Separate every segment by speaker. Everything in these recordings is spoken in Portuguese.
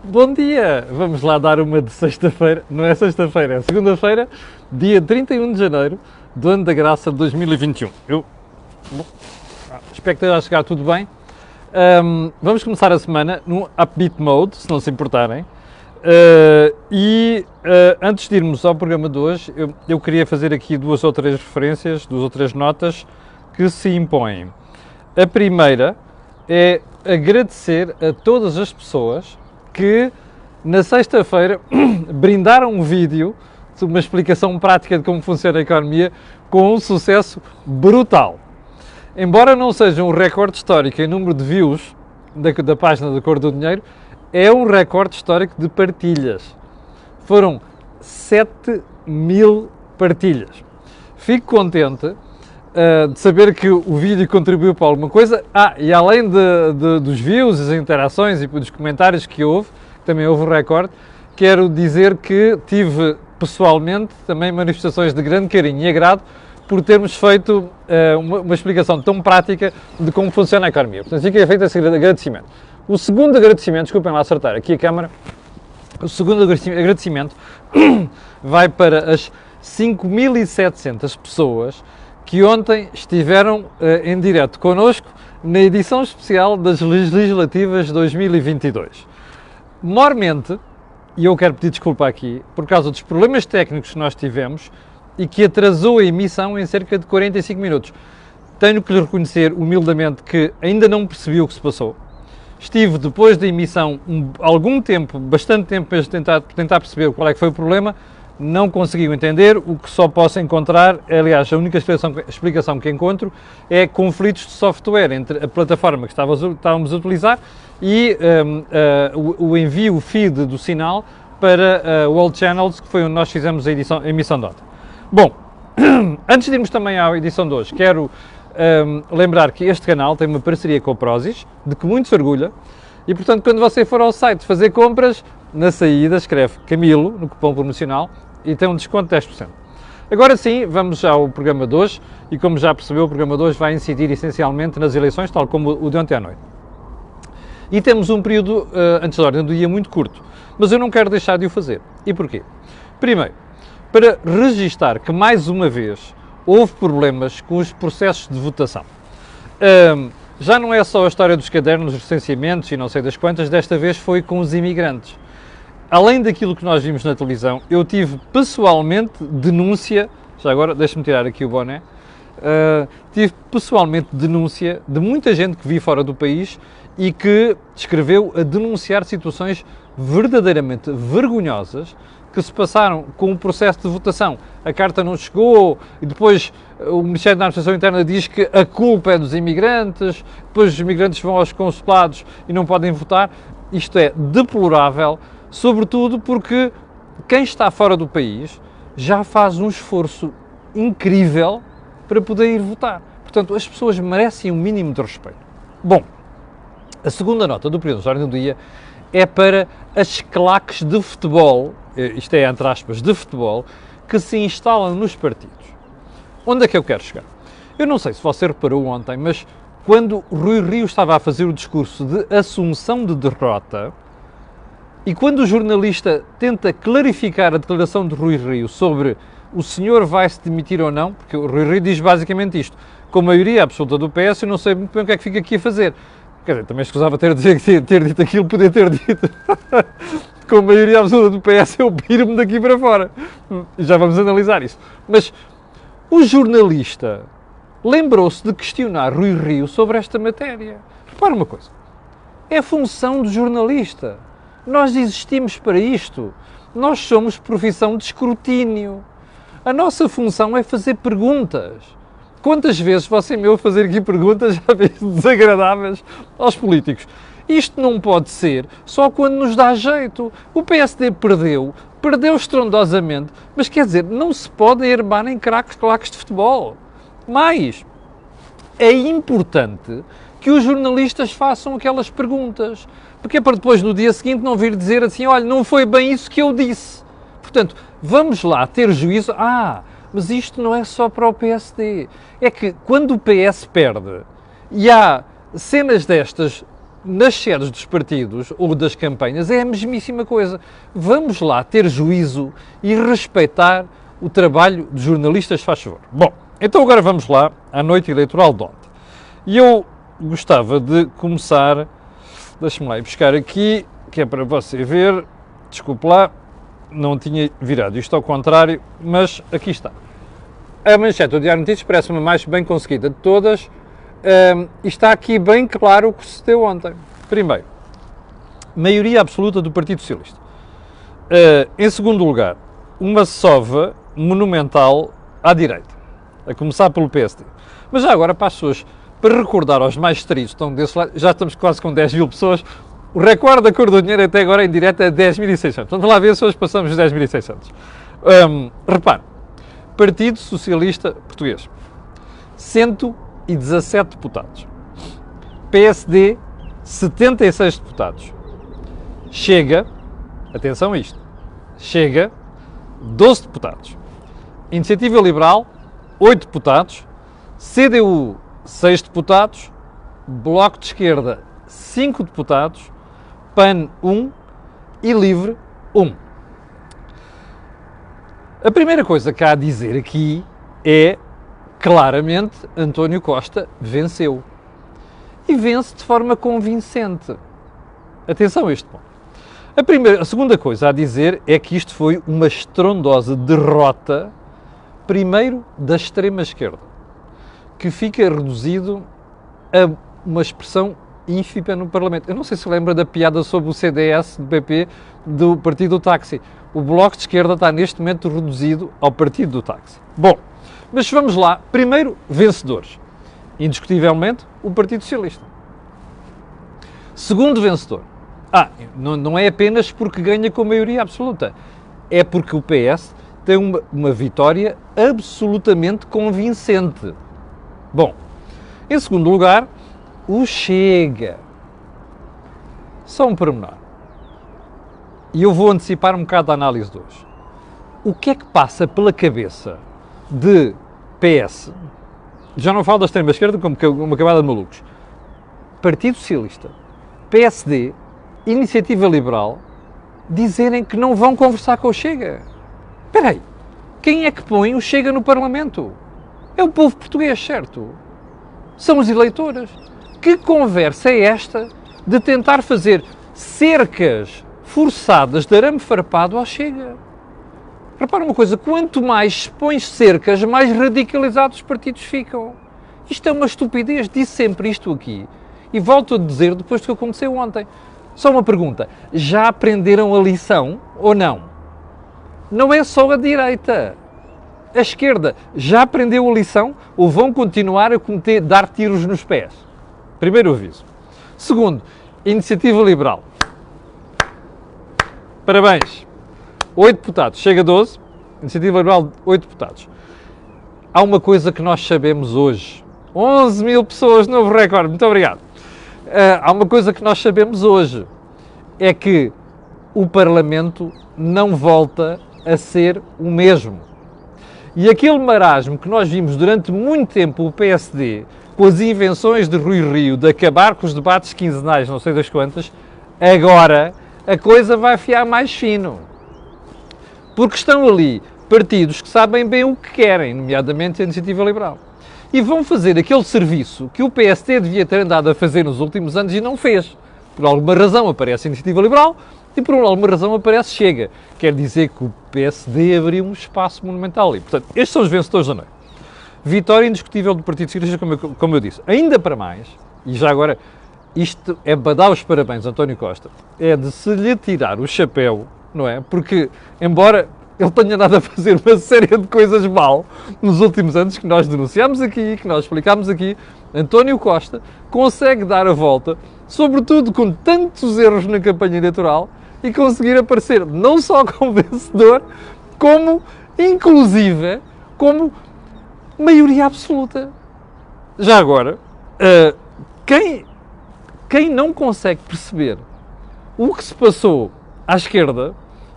Speaker 1: Bom dia! Vamos lá dar uma de sexta-feira, não é sexta-feira, é segunda-feira, dia 31 de janeiro do ano da graça de 2021. Espero que esteja a chegar tudo bem. Vamos começar a semana no upbeat mode, se não se importarem. Antes de irmos ao programa de hoje, eu queria fazer aqui duas ou três referências, duas ou três notas que se impõem. A primeira é agradecer a todas as pessoas que na sexta-feira brindaram um vídeo de uma explicação prática de como funciona a economia com um sucesso brutal. Embora não seja um recorde histórico em número de views da página da Cor do Dinheiro, é um recorde histórico de partilhas. Foram 7.000 partilhas. Fico contente de saber que o vídeo contribuiu para alguma coisa. E além dos views, das interações e dos comentários que houve, também houve um recorde, quero dizer que tive pessoalmente também manifestações de grande carinho e agrado por termos feito uma explicação tão prática de como funciona a economia. Portanto, fica feito esse agradecimento. O segundo agradecimento, desculpem lá acertar aqui a câmara, o segundo agradecimento vai para as 5.700 pessoas que ontem estiveram em direto connosco na edição especial das Legislativas 2022. Mormente, e eu quero pedir desculpa aqui, por causa dos problemas técnicos que nós tivemos e que atrasou a emissão em cerca de 45 minutos. Tenho que lhe reconhecer humildemente que ainda não percebi o que se passou. Estive, depois da emissão, algum tempo, bastante tempo, para tentar perceber qual é que foi o problema. Não conseguiu entender. O que só posso encontrar, aliás, a única explicação que encontro é conflitos de software entre a plataforma que estávamos a utilizar e o envio, o feed do sinal para o All Channels, que foi onde nós fizemos a emissão de ontem. Bom, antes de irmos também à edição de hoje, quero lembrar que este canal tem uma parceria com a Prozis, de que muito se orgulha, e portanto, quando você for ao site fazer compras, na saída escreve Camilo, no cupom promocional, e tem um desconto de 10%. Agora sim, vamos ao programa de hoje, e como já percebeu, o programa de hoje vai incidir essencialmente nas eleições, tal como o de ontem à noite. E temos um período antes da ordem do dia muito curto, mas eu não quero deixar de o fazer. E porquê? Primeiro, para registar que mais uma vez houve problemas com os processos de votação. Já não é só a história dos cadernos, dos recenseamentos e não sei das quantas, desta vez foi com os imigrantes. Além daquilo que nós vimos na televisão, eu tive pessoalmente denúncia, já agora deixe-me tirar aqui o boné, tive pessoalmente denúncia de muita gente que vi fora do país e que escreveu a denunciar situações verdadeiramente vergonhosas que se passaram com o processo de votação. A carta não chegou e depois o Ministério da Administração Interna diz que a culpa é dos imigrantes, depois os imigrantes vão aos consulados e não podem votar. Isto é deplorável, sobretudo porque quem está fora do país já faz um esforço incrível para poder ir votar. Portanto, as pessoas merecem um mínimo de respeito. Bom, a segunda nota do período de ordem do dia é para as claques de futebol, isto é, entre aspas, de futebol, que se instalam nos partidos. Onde é que eu quero chegar? Eu não sei se você reparou ontem, mas quando Rui Rio estava a fazer o discurso de assunção de derrota, e quando o jornalista tenta clarificar a declaração de Rui Rio sobre o senhor vai se demitir ou não, porque o Rui Rio diz basicamente isto, com a maioria absoluta do PS, eu não sei muito bem o que é que fica aqui a fazer. Quer dizer, também escusava ter dito aquilo, poder ter dito. Com a maioria absoluta do PS, eu piro-me daqui para fora. Já vamos analisar isso. Mas o jornalista lembrou-se de questionar Rui Rio sobre esta matéria. Repara uma coisa. É função do jornalista. Nós existimos para isto. Nós somos profissão de escrutínio. A nossa função é fazer perguntas. Quantas vezes você me ouve fazer aqui perguntas, já vez desagradáveis, aos políticos? Isto não pode ser só quando nos dá jeito. O PSD perdeu estrondosamente, mas quer dizer, não se podem armar em claques de futebol. Mais, é importante que os jornalistas façam aquelas perguntas, porque é para depois no dia seguinte não vir dizer assim, olha, não foi bem isso que eu disse. Portanto, vamos lá ter juízo. Mas isto não é só para o PSD. É que quando o PS perde e há cenas destas nas sedes dos partidos ou das campanhas é a mesmíssima coisa. Vamos lá ter juízo e respeitar o trabalho dos jornalistas, faz favor. Bom, então agora vamos lá à noite eleitoral de ontem. E eu gostava de começar, deixa-me lá ir buscar aqui, que é para você ver, desculpe lá, não tinha virado isto ao contrário, mas aqui está. A manchete do Diário de Notícias parece-me a mais bem conseguida de todas, e está aqui bem claro o que sucedeu ontem. Primeiro, maioria absoluta do Partido Socialista. Em segundo lugar, uma sova monumental à direita, a começar pelo PSD. Mas já agora, para as pessoas, para recordar aos mais distraídos, estão desse lado, já estamos quase com 10 mil pessoas, o recorde da cor do dinheiro até agora em direto é 10.600. Vamos lá ver se hoje passamos os 10.600. Repare, Partido Socialista Português, 117 deputados. PSD, 76 deputados. Chega, atenção a isto, Chega, 12 deputados. Iniciativa Liberal, 8 deputados. CDU, 6 deputados. Bloco de Esquerda, 5 deputados. PAN, 1 e Livre, 1. A primeira coisa que há a dizer aqui é, claramente, António Costa venceu. E vence de forma convincente. Atenção a este ponto. A segunda coisa a dizer é que isto foi uma estrondosa derrota, primeiro, da extrema-esquerda, que fica reduzido a uma expressão ínfima no Parlamento. Eu não sei se lembra da piada sobre o CDS do PP do Partido do Táxi. O Bloco de Esquerda está neste momento reduzido ao Partido do Táxi. Bom, mas vamos lá. Primeiro, vencedores. Indiscutivelmente, o Partido Socialista. Segundo vencedor. Não é apenas porque ganha com maioria absoluta. É porque o PS tem uma vitória absolutamente convincente. Bom, em segundo lugar, o Chega. Só um pormenor. E eu vou antecipar um bocado a análise de hoje. O que é que passa pela cabeça de PS, já não falo da extrema-esquerda como uma camada de malucos, Partido Socialista, PSD, Iniciativa Liberal, dizerem que não vão conversar com o Chega? Espera aí, quem é que põe o Chega no Parlamento? É o povo português, certo? São os eleitores. Que conversa é esta de tentar fazer cercas forçadas de arame farpado ao Chega? Repara uma coisa, quanto mais se põe cercas, mais radicalizados os partidos ficam. Isto é uma estupidez, disse sempre isto aqui. E volto a dizer depois do que aconteceu ontem. Só uma pergunta, já aprenderam a lição ou não? Não é só a direita. A esquerda já aprendeu a lição ou vão continuar a dar tiros nos pés? Primeiro aviso. Segundo, Iniciativa Liberal. Parabéns. 8 deputados. Chega a 12. Iniciativa Liberal, 8 deputados. Há uma coisa que nós sabemos hoje. 11 mil pessoas, novo recorde. Muito obrigado. Há uma coisa que nós sabemos hoje. É que o Parlamento não volta a ser o mesmo. E aquele marasmo que nós vimos durante muito tempo o PSD, com as invenções de Rui Rio, de acabar com os debates quinzenais, não sei das quantas, agora a coisa vai afiar mais fino. Porque estão ali partidos que sabem bem o que querem, nomeadamente a Iniciativa Liberal. E vão fazer aquele serviço que o PSD devia ter andado a fazer nos últimos anos e não fez. Por alguma razão aparece a Iniciativa Liberal e por alguma razão aparece Chega. Quer dizer que o PSD abriu um espaço monumental ali. Portanto, estes são os vencedores da noite. Vitória indiscutível do Partido Socialista, como eu disse. Ainda para mais, e já agora, isto é para dar os parabéns a António Costa, é de se lhe tirar o chapéu, não é? Porque, embora ele tenha andado a fazer uma série de coisas mal nos últimos anos, que nós denunciámos aqui, que nós explicámos aqui, António Costa consegue dar a volta, sobretudo com tantos erros na campanha eleitoral, e conseguir aparecer não só como vencedor, como, inclusive, como maioria absoluta. Já agora, quem não consegue perceber o que se passou à esquerda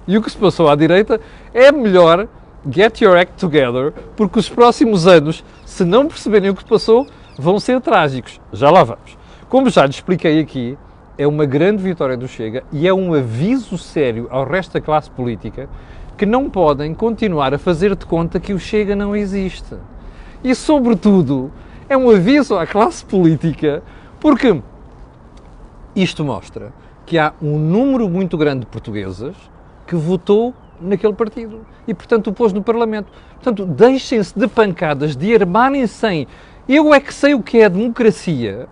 Speaker 1: e o que se passou à direita, é melhor get your act together, porque os próximos anos, se não perceberem o que passou, vão ser trágicos. Já lá vamos. Como já lhe expliquei aqui, é uma grande vitória do Chega e é um aviso sério ao resto da classe política que não podem continuar a fazer de conta que o Chega não existe. E, sobretudo, é um aviso à classe política porque isto mostra que há um número muito grande de portugueses que votou naquele partido e, portanto, o pôs no Parlamento. Portanto, deixem-se de pancadas, de armarem-se em eu é que sei o que é a democracia,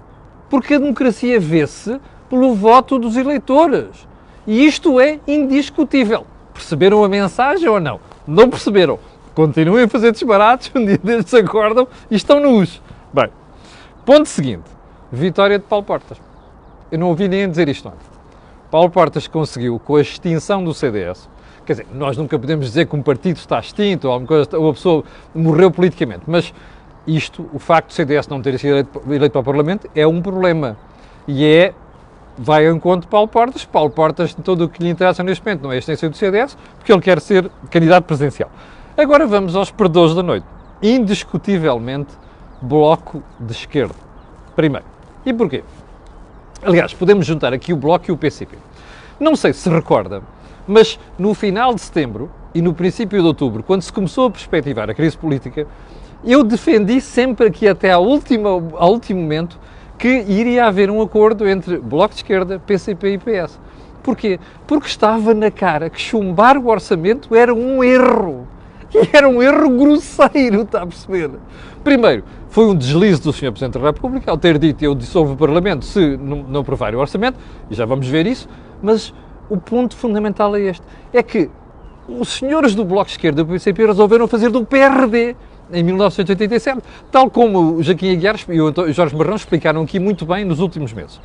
Speaker 1: porque a democracia vê-se pelo voto dos eleitores. E isto é indiscutível. Perceberam a mensagem ou não? Não perceberam. Continuem a fazer disparates, um dia destes se acordam e estão nus. Bem, ponto seguinte. Vitória de Paulo Portas. Eu não ouvi ninguém dizer isto antes. Paulo Portas conseguiu, com a extinção do CDS, quer dizer, nós nunca podemos dizer que um partido está extinto ou uma pessoa morreu politicamente, mas isto, o facto do CDS não ter sido eleito para o Parlamento, é um problema. E vai ao encontro de Paulo Portas. Paulo Portas, todo o que lhe interessa neste momento não é a extensão do CDS, porque ele quer ser candidato presidencial. Agora vamos aos perdedores da noite. Indiscutivelmente, Bloco de Esquerda. Primeiro. E porquê? Aliás, podemos juntar aqui o Bloco e o PCP. Não sei se recorda, mas no final de setembro e no princípio de outubro, quando se começou a perspectivar a crise política, eu defendi sempre aqui até ao último momento que iria haver um acordo entre Bloco de Esquerda, PCP e PS. Porquê? Porque estava na cara que chumbar o orçamento era um erro. E era um erro grosseiro, está a perceber? Primeiro, foi um deslize do Sr. Presidente da República ao ter dito eu dissolvo o Parlamento se não aprovar o orçamento, e já vamos ver isso, mas o ponto fundamental é este, é que os senhores do Bloco de Esquerda e do PCP resolveram fazer do PRD em 1987, tal como o Joaquim Aguiar e o Jorge Marrão explicaram aqui muito bem nos últimos meses.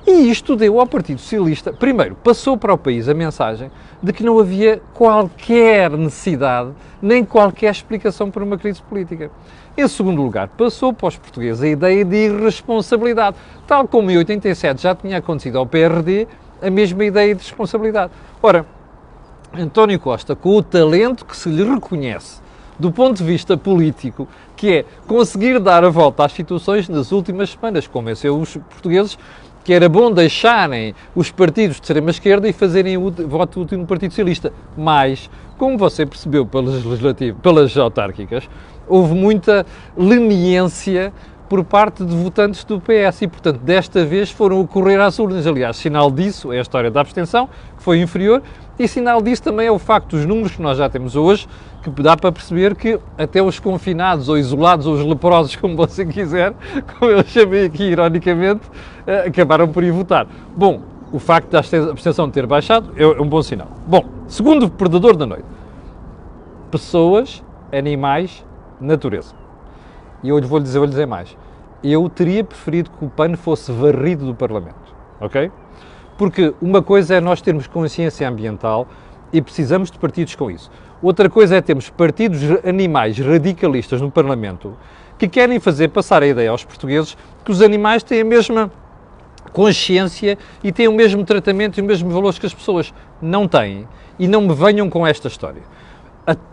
Speaker 1: E isto deu ao Partido Socialista, primeiro, passou para o país a mensagem de que não havia qualquer necessidade, nem qualquer explicação para uma crise política. Em segundo lugar, passou para os portugueses a ideia de irresponsabilidade, tal como em 87 já tinha acontecido ao PRD, a mesma ideia de responsabilidade. Ora, António Costa, com o talento que se lhe reconhece do ponto de vista político, que é conseguir dar a volta às situações nas últimas semanas, convenceu os portugueses que era bom deixarem os partidos de extrema-esquerda e fazerem o voto útil no Partido Socialista. Mas, como você percebeu pelas autárquicas, houve muita leniência por parte de votantes do PS e, portanto, desta vez foram correr às urnas. Aliás, sinal disso é a história da abstenção, que foi inferior, e sinal disso também é o facto dos números que nós já temos hoje, que dá para perceber que até os confinados, ou isolados, ou os leprosos, como você quiser, como eu chamei aqui ironicamente, acabaram por ir votar. Bom, o facto da abstenção ter baixado é um bom sinal. Bom, segundo perdedor da noite, pessoas, animais, natureza. E eu vou-lhe dizer mais. Eu teria preferido que o PAN fosse varrido do Parlamento, ok? Porque uma coisa é nós termos consciência ambiental e precisamos de partidos com isso. Outra coisa é termos partidos animais radicalistas no Parlamento que querem fazer passar a ideia aos portugueses que os animais têm a mesma consciência e têm o mesmo tratamento e os mesmos valores que as pessoas. Não têm. E não me venham com esta história.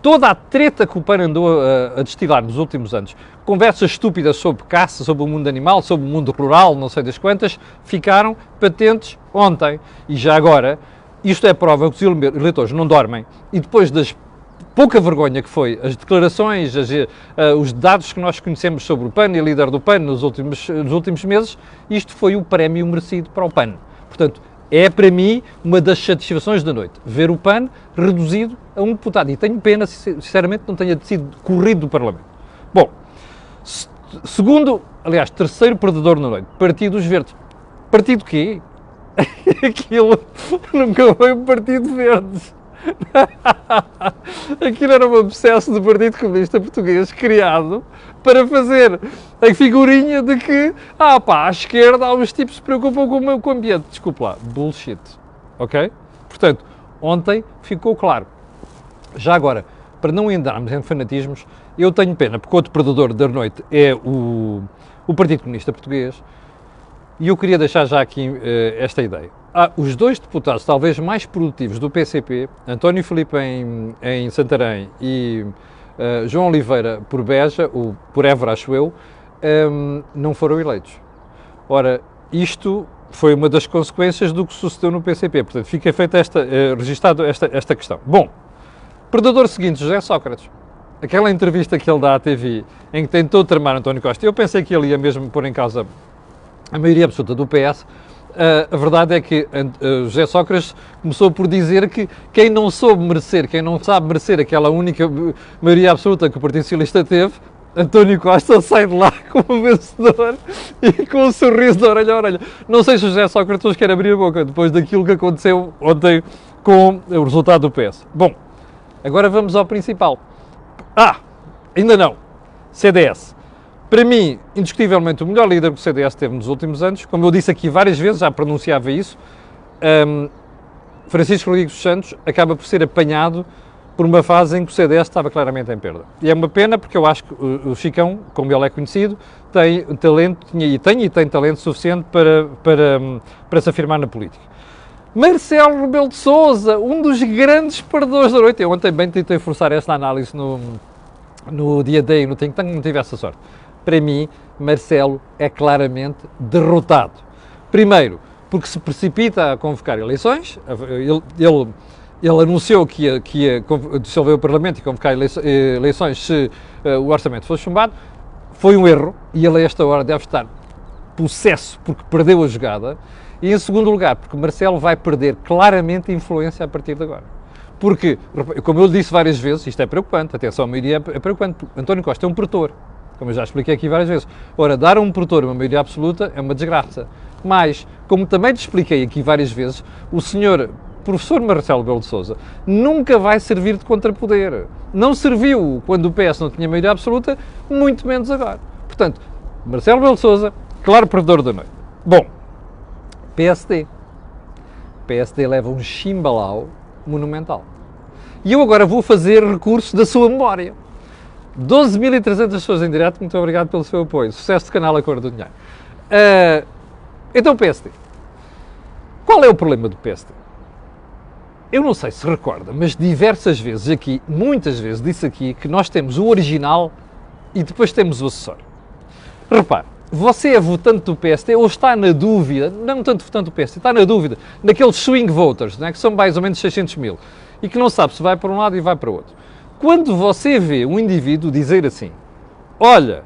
Speaker 1: Toda a treta que o PAN andou a destilar nos últimos anos, conversas estúpidas sobre caça, sobre o mundo animal, sobre o mundo rural, não sei das quantas, ficaram patentes ontem. E já agora, isto é prova que os eleitores não dormem. E depois das pouca vergonha que foi as declarações, os dados que nós conhecemos sobre o PAN e a líder do PAN nos últimos meses, isto foi o prémio merecido para o PAN. Portanto, é para mim uma das satisfações da noite, ver o PAN reduzido a um deputado. E tenho pena, sinceramente, não tenha sido corrido do Parlamento. Bom, terceiro perdedor na noite, Partido dos Verdes. Partido quê? Aquilo nunca foi um Partido Verdes. Aquilo era um obsesso do Partido Comunista Português criado para fazer a figurinha de que à esquerda há uns tipos que se preocupam com o ambiente. Desculpe lá, bullshit, ok? Portanto, ontem ficou claro. Já agora, para não entrarmos em fanatismos, eu tenho pena, porque outro perdedor da noite é o Partido Comunista Português, e eu queria deixar já aqui esta ideia. Os dois deputados talvez mais produtivos do PCP, António Filipe em Santarém e João Oliveira por Beja, ou por Évora, acho eu, não foram eleitos. Ora, isto foi uma das consequências do que sucedeu no PCP. Portanto, fica feita registado esta questão. Bom, predador seguinte, José Sócrates. Aquela entrevista que ele dá à TV, em que tentou tramar António Costa, eu pensei que ele ia mesmo pôr em causa a maioria absoluta do PS. A verdade é que José Sócrates começou por dizer que quem não soube merecer, quem não sabe merecer aquela única maioria absoluta que o Partido Socialista teve, António Costa sai de lá como vencedor e com um sorriso de orelha a orelha. Não sei se o José Sócrates hoje quer abrir a boca depois daquilo que aconteceu ontem com o resultado do PS. Bom, agora vamos ao principal. Ainda não. CDS. Para mim, indiscutivelmente, o melhor líder que o CDS teve nos últimos anos. Como eu disse aqui várias vezes, já pronunciava isso, Francisco Rodrigues dos Santos acaba por ser apanhado por uma fase em que o CDS estava claramente em perda. E é uma pena porque eu acho que o Chicão, como ele é conhecido, tem talento, tem talento suficiente para se afirmar na política. Marcelo Rebelo de Sousa, um dos grandes perdedores da noite. Eu ontem bem tentei forçar esta análise no dia day, no Think Tank, não tive essa sorte. Para mim, Marcelo é claramente derrotado. Primeiro, porque se precipita a convocar eleições. Ele anunciou que ia dissolver o Parlamento e convocar eleições se o orçamento fosse chumbado. Foi um erro e ele a esta hora deve estar possesso porque perdeu a jogada. E em segundo lugar, porque Marcelo vai perder claramente influência a partir de agora. Porque, como eu disse várias vezes, isto é preocupante, atenção, a maioria é preocupante. António Costa é um pretor, como eu já expliquei aqui várias vezes. Ora, dar a um pretor uma maioria absoluta é uma desgraça. Mas, como também te expliquei aqui várias vezes, o senhor professor Marcelo Rebelo de Sousa nunca vai servir de contrapoder. Não serviu quando o PS não tinha maioria absoluta, muito menos agora. Portanto, Marcelo Rebelo de Sousa, claro perdedor da noite. Bom, PSD. PSD leva um chimbalau monumental. E eu agora vou fazer recurso da sua memória. 12.300 pessoas em direto, muito obrigado pelo seu apoio. Sucesso do canal A Cor do Dinheiro. Então, PSD. Qual é o problema do PSD? Eu não sei se recorda, mas diversas vezes aqui, muitas vezes, disse aqui que nós temos o original e depois temos o acessório. Repare, você é votante do PSD ou está na dúvida, não tanto votante do PSD, está na dúvida, naqueles swing voters, né, que são mais ou menos 600 mil, e que não sabe se vai para um lado e vai para o outro. Quando você vê um indivíduo dizer assim, olha,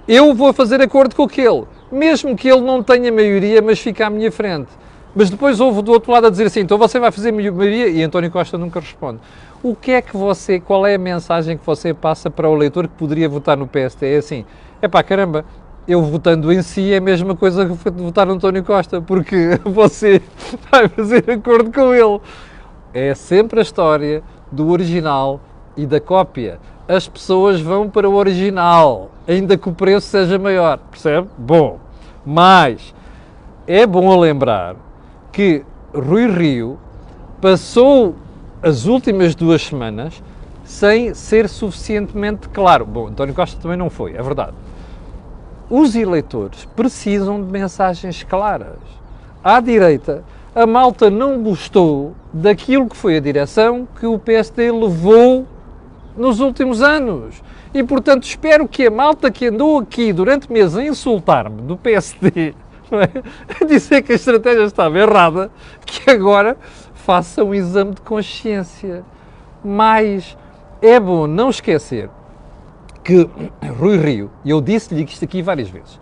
Speaker 1: eu vou fazer acordo com aquele, mesmo que ele não tenha maioria, mas fica à minha frente. Mas depois houve do outro lado a dizer assim, então você vai fazer maioria, e António Costa nunca responde. O que é que qual é a mensagem que você passa para o eleitor que poderia votar no PSD? É assim, caramba, eu votando em si é a mesma coisa que votar no António Costa, porque você vai fazer acordo com ele. É sempre a história do original e da cópia. As pessoas vão para o original, ainda que o preço seja maior, percebe? Bom, mas é bom lembrar que Rui Rio passou as últimas 2 semanas sem ser suficientemente claro. Bom, António Costa também não foi, é verdade. Os eleitores precisam de mensagens claras. À direita, a malta não gostou daquilo que foi a direção que o PSD levou nos últimos anos. E, portanto, espero que a malta que andou aqui durante meses a insultar-me do PSD, a dizer que a estratégia estava errada, que agora faça um exame de consciência. Mas é bom não esquecer que Rui Rio, e eu disse-lhe isto aqui várias vezes,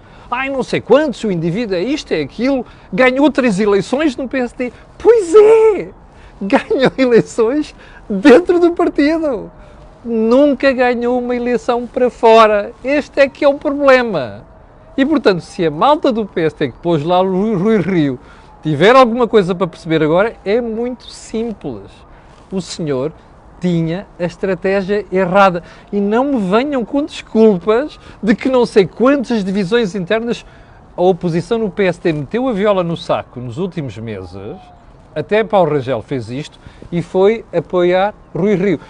Speaker 1: não sei quantos, o indivíduo é isto, é aquilo, ganhou 3 eleições no PSD. Pois é! Ganhou eleições dentro do partido. Nunca ganhou uma eleição para fora. Este é que é o problema. E, portanto, se a malta do PSD que pôs lá o Rui Rio tiver alguma coisa para perceber agora, é muito simples. O senhor tinha a estratégia errada. E não me venham com desculpas de que não sei quantas divisões internas a oposição no PSD meteu a viola no saco nos últimos meses, até Paulo Rangel fez isto, e foi apoiar Rui Rio.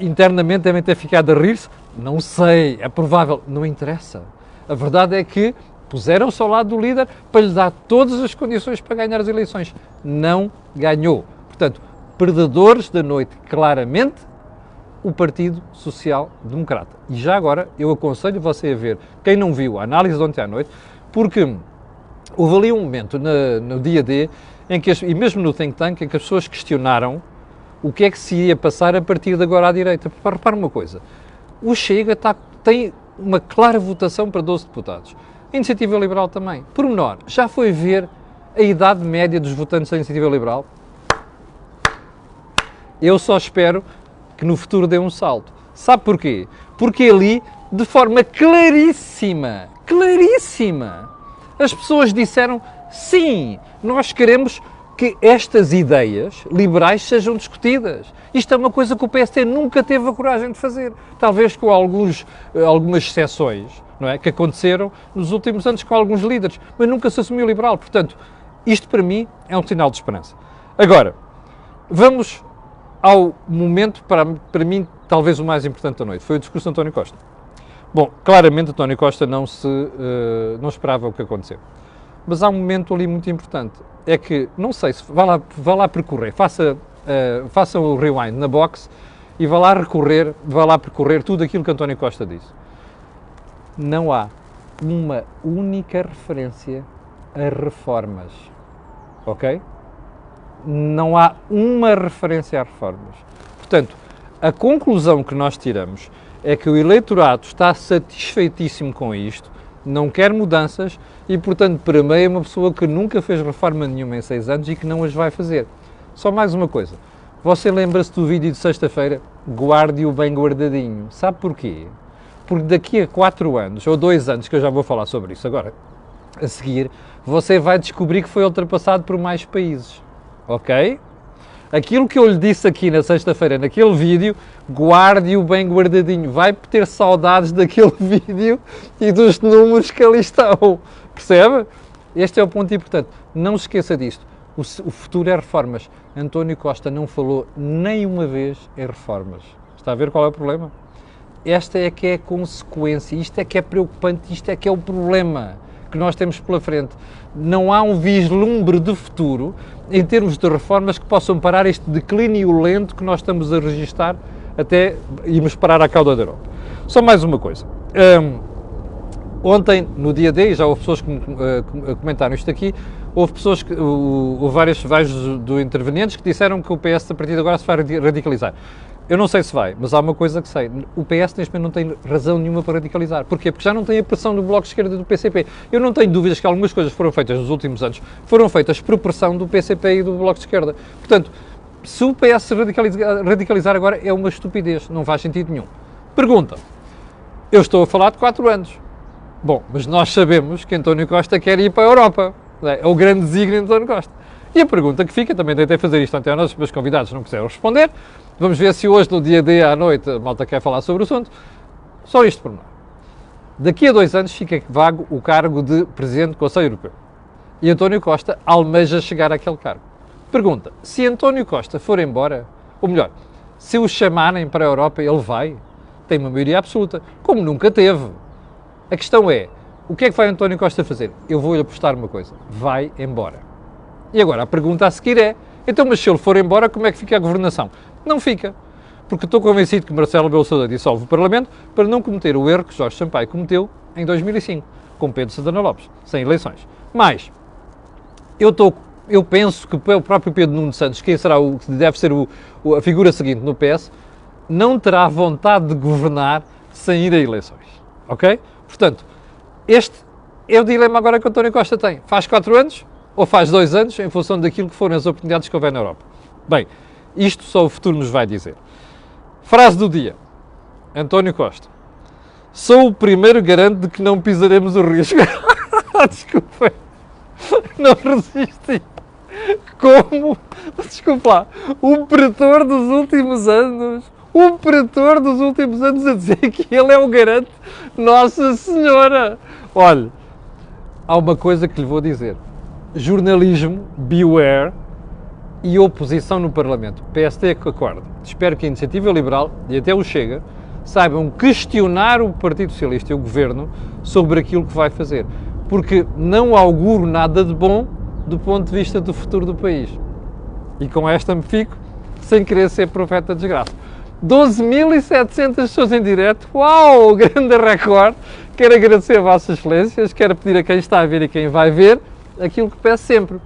Speaker 1: Internamente devem ter ficado a rir-se? Não sei, é provável, não interessa. A verdade é que puseram-se ao lado do líder para lhe dar todas as condições para ganhar as eleições. Não ganhou. Portanto, perdedores da noite, claramente, o Partido Social Democrata. E já agora, eu aconselho você a ver, quem não viu a análise de ontem à noite, porque houve ali um momento no dia D, em que e mesmo no think tank, em que as pessoas questionaram o que é que se ia passar a partir de agora à direita. Repara uma coisa, o Chega tem uma clara votação para 12 deputados. A Iniciativa Liberal também. Pormenor, já foi ver a idade média dos votantes da Iniciativa Liberal? Eu só espero que no futuro dê um salto. Sabe porquê? Porque ali, de forma claríssima, as pessoas disseram sim, nós queremos que estas ideias liberais sejam discutidas. Isto é uma coisa que o PSD nunca teve a coragem de fazer. Talvez com algumas exceções, não é, que aconteceram nos últimos anos com alguns líderes, mas nunca se assumiu liberal. Portanto, isto para mim é um sinal de esperança. Agora, vamos ao momento, para mim, talvez o mais importante da noite. Foi o discurso de António Costa. Bom, claramente António Costa não esperava o que aconteceu. Mas há um momento ali muito importante. É que, não sei, se vá lá percorrer, faça o rewind na box e vá lá percorrer tudo aquilo que António Costa disse. Não há uma única referência a reformas. Ok? Não há uma referência a reformas. Portanto, a conclusão que nós tiramos é que o eleitorado está satisfeitíssimo com isto, não quer mudanças e, portanto, para mim é uma pessoa que nunca fez reforma nenhuma em 6 anos e que não as vai fazer. Só mais uma coisa. Você lembra-se do vídeo de sexta-feira? Guarde-o bem guardadinho. Sabe porquê? Porque daqui a 4 anos, ou 2 anos, que eu já vou falar sobre isso agora, a seguir, você vai descobrir que foi ultrapassado por mais países. Ok? Aquilo que eu lhe disse aqui na sexta-feira, naquele vídeo, guarde-o bem guardadinho. Vai ter saudades daquele vídeo e dos números que ali estão. Percebe? Este é o ponto importante. Não se esqueça disto. O futuro é reformas. António Costa não falou nem uma vez em reformas. Está a ver qual é o problema? Esta é que é a consequência. Isto é que é preocupante. Isto é que é o problema que nós temos pela frente. Não há um vislumbre de futuro em termos de reformas que possam parar este declínio lento que nós estamos a registar até irmos parar à cauda da Europa. Só mais uma coisa. Ontem, no dia D, já houve pessoas que comentaram isto aqui, houve vários do intervenientes que disseram que o PS a partir de agora se vai radicalizar. Eu não sei se vai, mas há uma coisa que sei. O PS neste momento não tem razão nenhuma para radicalizar. Porquê? Porque já não tem a pressão do Bloco de Esquerda e do PCP. Eu não tenho dúvidas que algumas coisas que foram feitas nos últimos anos foram feitas por pressão do PCP e do Bloco de Esquerda. Portanto, se o PS se radicalizar agora é uma estupidez, não faz sentido nenhum. Pergunta. Eu estou a falar de 4 anos. Bom, mas nós sabemos que António Costa quer ir para a Europa. É o grande desígnio de António Costa. E a pergunta que fica, também tentei fazer isto até aos meus convidados, não quiseram responder. Vamos ver se hoje, no dia D à noite, a malta quer falar sobre o assunto. Só isto por nós. Daqui a 2 anos fica vago o cargo de Presidente do Conselho Europeu. E António Costa almeja chegar àquele cargo. Pergunta, se António Costa for embora, ou melhor, se o chamarem para a Europa, ele vai? Tem uma maioria absoluta, como nunca teve. A questão é, o que é que vai António Costa fazer? Eu vou-lhe apostar uma coisa, vai embora. E agora a pergunta a seguir é, então, mas se ele for embora, como é que fica a governação? Não fica, porque estou convencido que Marcelo Rebelo de Sousa dissolve o Parlamento para não cometer o erro que Jorge Sampaio cometeu em 2005, com Pedro Santana Lopes, sem eleições. Mas, eu penso que o próprio Pedro Nuno Santos, que deve ser a figura seguinte no PS, não terá vontade de governar sem ir a eleições. Ok? Portanto, este é o dilema agora que o António Costa tem. Faz 4 anos ou faz 2 anos em função daquilo que forem as oportunidades que houver na Europa. Bem, isto só o futuro nos vai dizer. Frase do dia. António Costa. Sou o primeiro garante de que não pisaremos o risco. Desculpa. Não resisti. Como? Desculpa lá. O pretor dos últimos anos. O pretor dos últimos anos a dizer que ele é o garante. Nossa Senhora. Olha, há uma coisa que lhe vou dizer. Jornalismo, beware, e oposição no Parlamento. PSD que acorda. Espero que a Iniciativa Liberal e até o Chega saibam questionar o Partido Socialista e o Governo sobre aquilo que vai fazer. Porque não auguro nada de bom do ponto de vista do futuro do país. E com esta me fico, sem querer ser profeta de desgraça. 12.700 pessoas em direto. Uau, grande recorde. Quero agradecer a Vossas Excelências, quero pedir a quem está a ver e quem vai ver aquilo que peço sempre.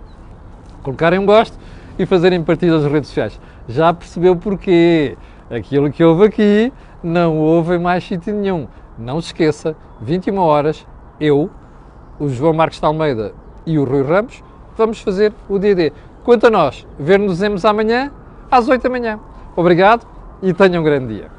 Speaker 1: Colocarem um gosto e fazerem partilha nas redes sociais. Já percebeu porquê? Aquilo que houve aqui não houve em mais sítio nenhum. Não se esqueça, 21 horas, eu, o João Marcos de Almeida e o Rui Ramos, vamos fazer o DD. Quanto a nós, ver-nos-emos amanhã às 8 da manhã. Obrigado e tenham um grande dia.